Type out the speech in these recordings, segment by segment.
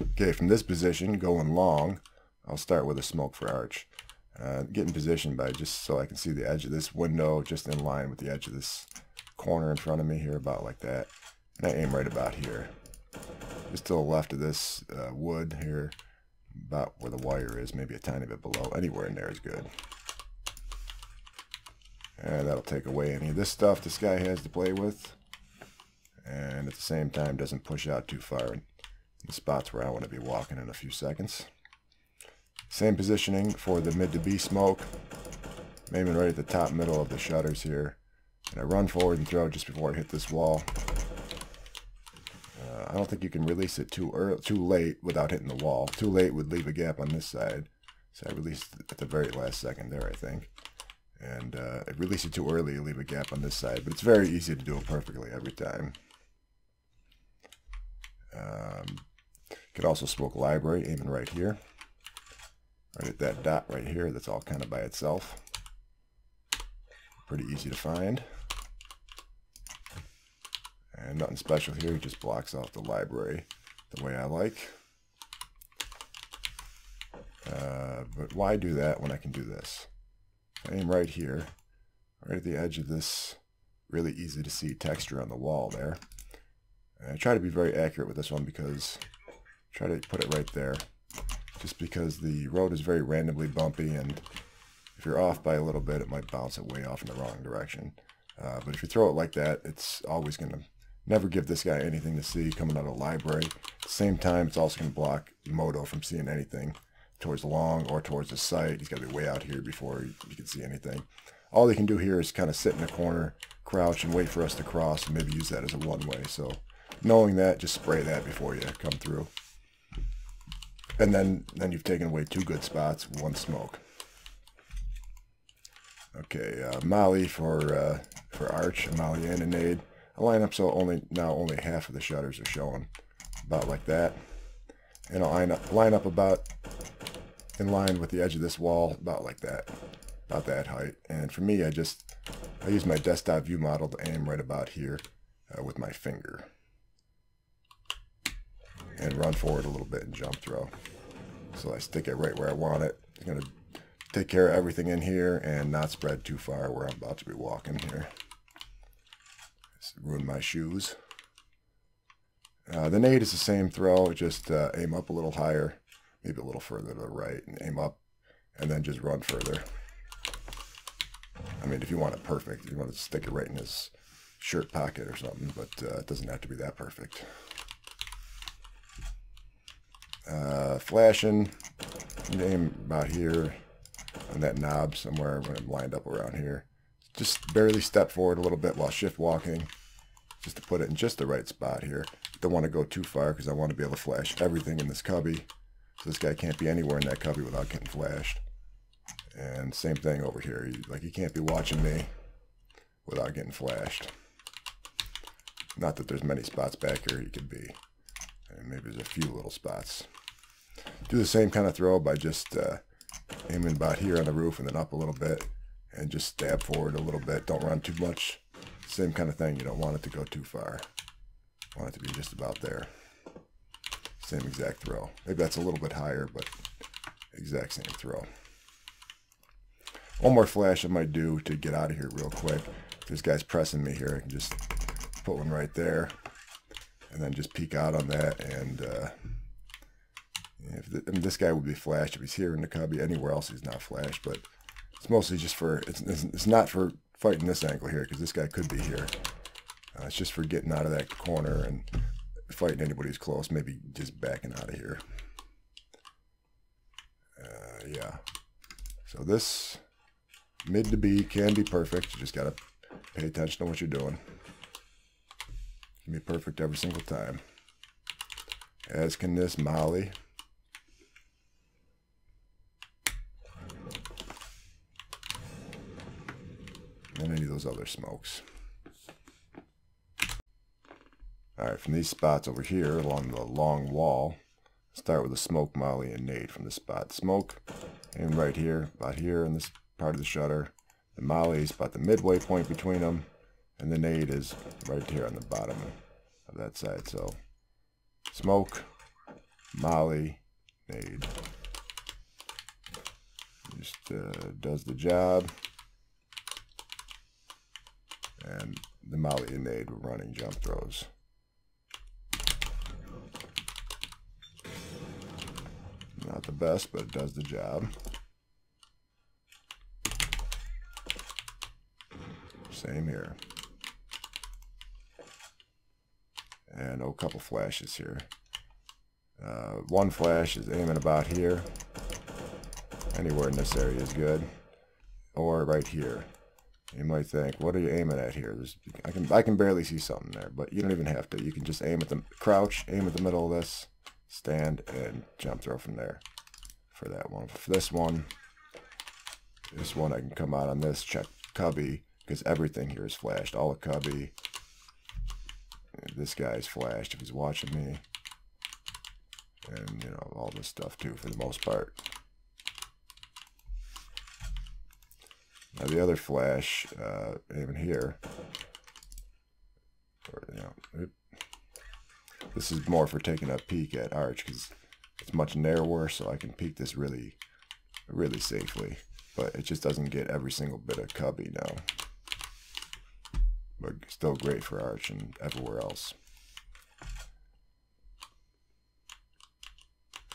Okay, from this position, going long, I'll start with a smoke for arch. Get in position by just so I can see the edge of this window just in line with the edge of this corner in front of me here, about like that. And I aim right about here. Just to the left of this wood here, about where the wire is, maybe a tiny bit below. Anywhere in there is good. And that'll take away any of this stuff this guy has to play with. And at the same time doesn't push out too far in the spots where I want to be walking in a few seconds. Same positioning for the Mid2B smoke. I'm aiming right at the top middle of the shutters here. And I run forward and throw just before I hit this wall. I don't think you can release it too late without hitting the wall. Too late would leave a gap on this side. So I released it at the very last second there, I think. And if you release it too early, you leave a gap on this side. But it's very easy to do it perfectly every time. Could also smoke library, aiming right here. Right at that dot right here, that's all kind of by itself. Pretty easy to find. And nothing special here, it just blocks off the library the way I like. But why do that when I can do this? I aim right here, right at the edge of this really easy to see texture on the wall there. And I try to be very accurate with this one because I try to put it right there. Just because the road is very randomly bumpy, and if you're off by a little bit, it might bounce it way off in the wrong direction. But if you throw it like that, it's always going to never give this guy anything to see coming out of the library. At the same time, it's also going to block Moto from seeing anything towards the long or towards the sight. He's got to be way out here before you can see anything. All they can do here is kind of sit in a corner, crouch, and wait for us to cross, and maybe use that as a one-way. So knowing that, just spray that before you come through. And then you've taken away two good spots, one smoke. Okay, Molly for arch, a Molly and a nade. I line up so only half of the shutters are showing, about like that. And I'll line up about in line with the edge of this wall, about like that, about that height. And for me, I use my desktop view model to aim right about here with my finger. And run forward a little bit and jump throw. So I stick it right where I want it. I'm going to take care of everything in here and not spread too far where I'm about to be walking here. Just ruin my shoes. The nade is the same throw, just aim up a little higher, maybe a little further to the right, and aim up, and then just run further. I mean, if you want it perfect, you want to stick it right in his shirt pocket or something, but it doesn't have to be that perfect. Flashing, aim about here on that knob somewhere when I'm lined up around here. Just barely step forward a little bit while shift walking, just to put it in just the right spot here. Don't want to go too far because I want to be able to flash everything in this cubby. So this guy can't be anywhere in that cubby without getting flashed. And same thing over here. He can't be watching me without getting flashed. Not that there's many spots back here he could be. And maybe there's a few little spots. Do the same kind of throw by just aiming about here on the roof and then up a little bit. And just stab forward a little bit. Don't run too much. Same kind of thing. You don't want it to go too far. You want it to be just about there. Same exact throw. Maybe that's a little bit higher, but exact same throw. One more flash I might do to get out of here real quick. If this guy's pressing me here, I can just put one right there. And then just peek out on that. And this guy would be flashed if he's here in the cubby. Anywhere else he's not flashed, but it's mostly just for, it's not for fighting this angle here, because this guy could be here. It's just for getting out of that corner and fighting anybody who's close, maybe just backing out of here. Yeah. So this Mid2B can be perfect. You just got to pay attention to what you're doing. It can be perfect every single time. As can this Molly. And any of those other smokes. Alright, from these spots over here along the long wall, start with a smoke, Molly, and nade from this spot. Smoke, and right here, about here in this part of the shutter. The Molly is about the midway point between them, and the nade is right here on the bottom of that side. So, smoke, molly, nade. Just does the job. And the molly and nade were running jump throws. Not the best, but it does the job. Same here. And a couple flashes here. One flash is aiming about here. Anywhere in this area is good. Or right here. You might think, what are you aiming at here? I can barely see something there, but you don't even have to. You can just aim at the crouch, aim at the middle of this, stand, and jump throw from there. For that one. For this one I can come out on this, check cubby, because everything here is flashed. All the cubby. This guy's flashed if he's watching me. And, you know, all this stuff too, for the most part. Now the other flash, even here, or, you know, this is more for taking a peek at Arch, because it's much narrower, so I can peek this really, really safely. But it just doesn't get every single bit of cubby now. But still great for Arch and everywhere else.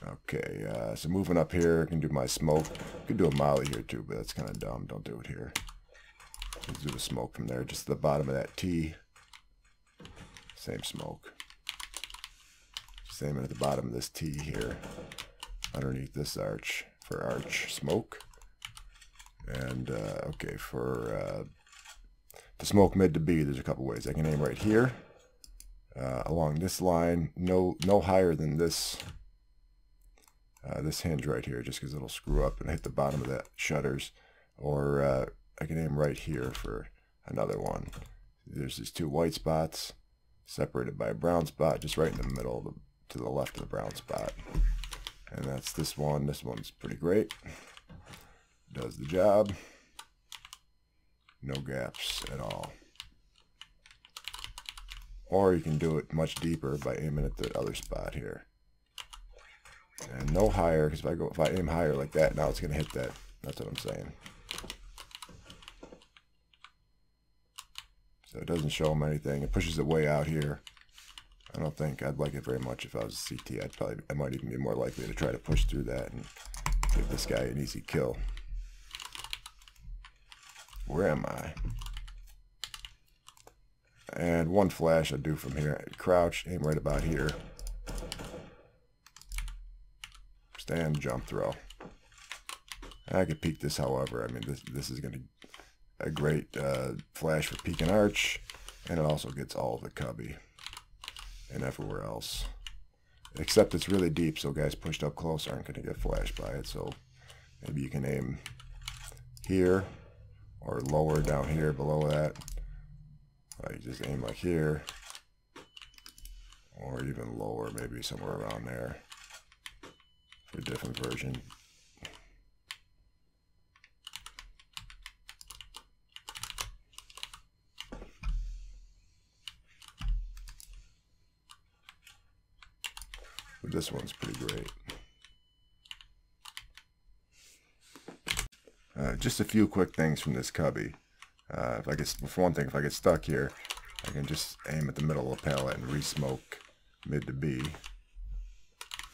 Okay, so moving up here, I can do my smoke. I could do a molly here too, but that's kind of dumb. Don't do it here. Let's do the smoke from there, just to the bottom of that T. Same smoke. Same at the bottom of this T here, underneath this arch for Arch smoke. And okay, for to smoke Mid2B, there's a couple ways. I can aim right here, along this line, no higher than this. This hinge right here, just because it'll screw up and hit the bottom of that shutters. Or I can aim right here for another one. There's these two white spots separated by a brown spot, just right in the middle, to the left of the brown spot. And that's this one. This one's pretty great. Does the job. No gaps at all. Or you can do it much deeper by aiming at the other spot here. And no higher, because if I aim higher like that, now it's going to hit that. That's what I'm saying. So it doesn't show them anything. It pushes it way out here. I don't think I'd like it very much if I was a CT. I might even be more likely to try to push through that and give this guy an easy kill. Where am I? And one flash I do from here. Crouch, aim right about here. Stand, jump, throw. I could peek this, however. I mean, this is going to be a great flash for peeking Arch, and it also gets all the cubby and everywhere else. Except it's really deep, so guys pushed up close aren't going to get flashed by it. So maybe you can aim here or lower down here below that. You just aim like here, or even lower, maybe somewhere around there. A different version. But this one's pretty great. Just a few quick things from this cubby. For one thing, if I get stuck here, I can just aim at the middle of the palette and Resmoke Mid2B.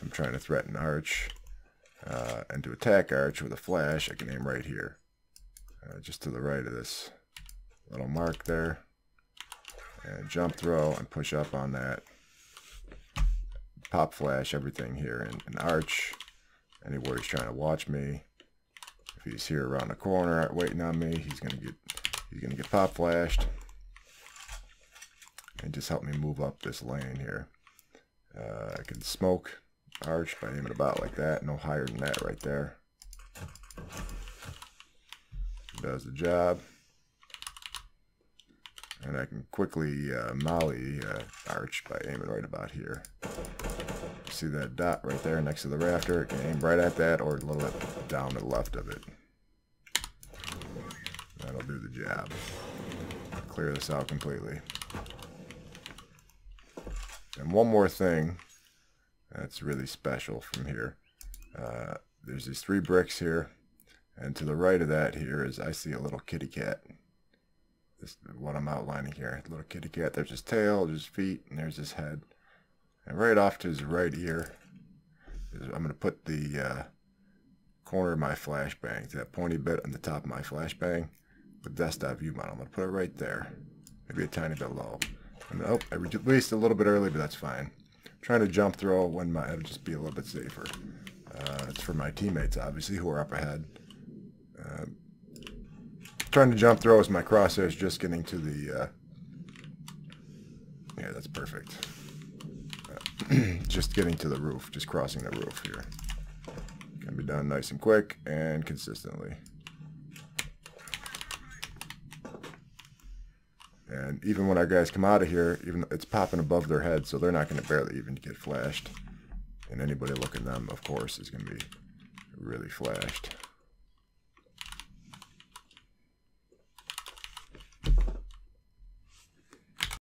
I'm trying to threaten Arch, and to attack Arch with a flash, I can aim right here, just to the right of this little mark there, and jump throw and push up on that. Pop flash everything here, and Arch, anywhere he's trying to watch me. If he's here around the corner waiting on me, he's gonna get pop flashed, and just help me move up this lane here. I can smoke Arch by aiming about like that, no higher than that right there. Does the job. And I can quickly molly Arch by aiming right about here. See that dot right there next to the rafter? I can aim right at that or a little bit down to the left of it. That'll do the job. Clear this out completely. And one more thing. That's really special from here. There's these 3 bricks here, and to the right of that here is, I see a little kitty cat. This is what I'm outlining here. Little kitty cat. There's his tail, there's his feet, and there's his head. And right off to his right ear, I'm going to put the corner of my flashbang, that pointy bit on the top of my flashbang with desktop view model. I'm going to put it right there, maybe a tiny bit low. And, oh, I released a little bit early, but that's fine. I'm trying to jump throw when it'll just be a little bit safer. It's for my teammates, obviously, who are up ahead. Trying to jump throw as my crosshairs just getting to the, yeah, that's perfect. Just getting to the roof, just crossing the roof here. Can be done nice and quick and consistently. And even when our guys come out of here, even it's popping above their head, so they're not going to barely even get flashed. And anybody looking at them, of course, is going to be really flashed.